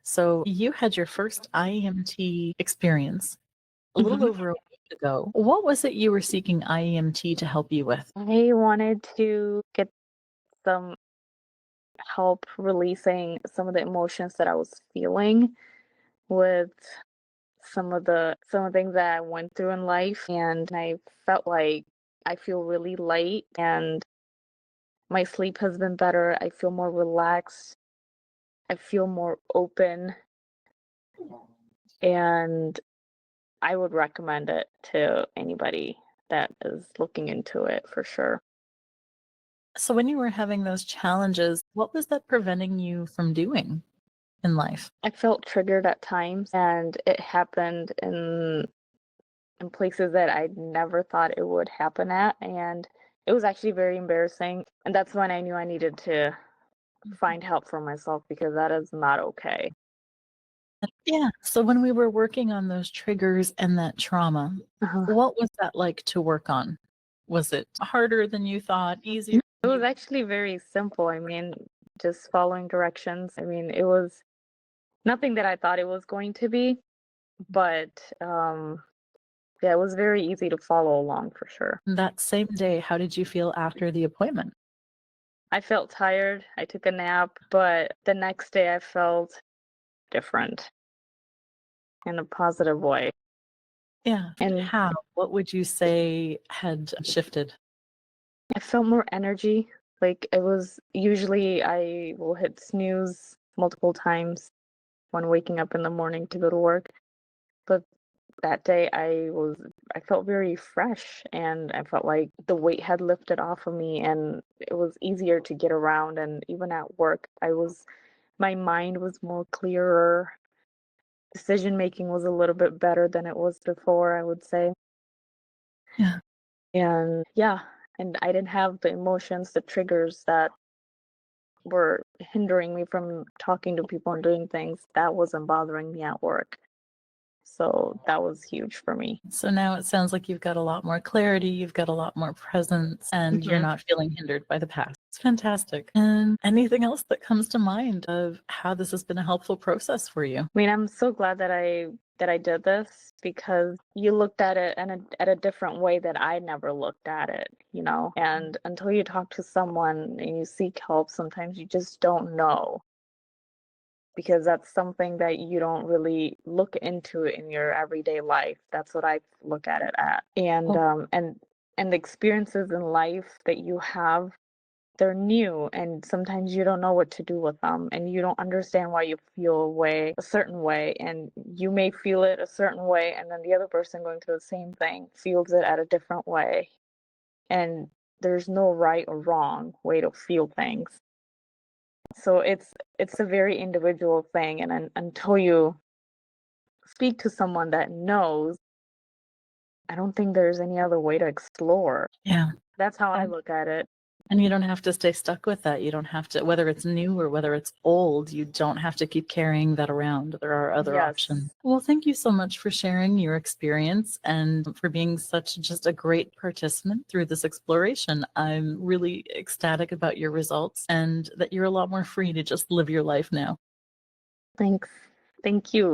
So you had your first IEMT experience a little Mhm. over a week ago. What was it you were seeking IEMT to help you with? I wanted to get some help releasing some of the emotions that I was feeling with some of the things that I went through in life, and I felt like I feel really light and my sleep has been better. I feel more relaxed. I feel more open, and I would recommend it to anybody that is looking into it for sure. So when you were having those challenges, what was that preventing you from doing in life? I felt triggered at times, and it happened in places that I never thought it would happen at, and it was actually very embarrassing. And that's when I knew I needed to find help for myself because that is not okay. Yeah. So when we were working on those triggers and that trauma, Uh-huh. what was that like to work on? Was it harder than you thought, easier It than was you? actually very simple. I mean, just following directions. I mean, it was nothing that I thought it was going to be, but yeah, it was very easy to follow along for sure. That same day, how did you feel after the appointment? I felt tired. I took a nap, but the next day I felt different in a positive way. Yeah. And How? What would you say had shifted? I felt more energy. Like it was usually I will hit snooze multiple times when waking up in the morning to go to work. But that day I felt very fresh and I felt like the weight had lifted off of me and it was easier to get around, and even at work my mind was more clearer. Decision making was a little bit better than it was before, I would say. Yeah. And yeah, and I didn't have the emotions, the triggers that were hindering me from talking to people and doing things. That wasn't bothering me at work. So that was huge for me. So now it sounds like you've got a lot more clarity, you've got a lot more presence, and you're Mhm. not feeling hindered by the past. It's fantastic. And anything else that comes to mind of how this has been a helpful process for you? I mean, I'm so glad that I did this because you looked at it at a different way that I never looked at it, you know? And until you talk to someone and you seek help, sometimes you just don't know because that's something that you don't really look into in your everyday life. That's what I look at it at. Oh, And the experiences in life that you have, they're new and sometimes you don't know what to do with them and you don't understand why you feel a certain way, and you may feel it a certain way and then the other person going through the same thing feels it at a different way, and there's no right or wrong way to feel things. So it's a very individual thing, and until you speak to someone that knows, I don't think there's any other way to explore. yeah. That's how I And look at it. and you don't have to stay stuck with that. You don't have to, whether it's new or whether it's old, you don't have to keep carrying that around. There are other Yes. options. Well, thank you so much for sharing your experience and for being such just a great participant through this exploration. I'm really ecstatic about your results and that you're a lot more free to just live your life now. Thanks. Thank you.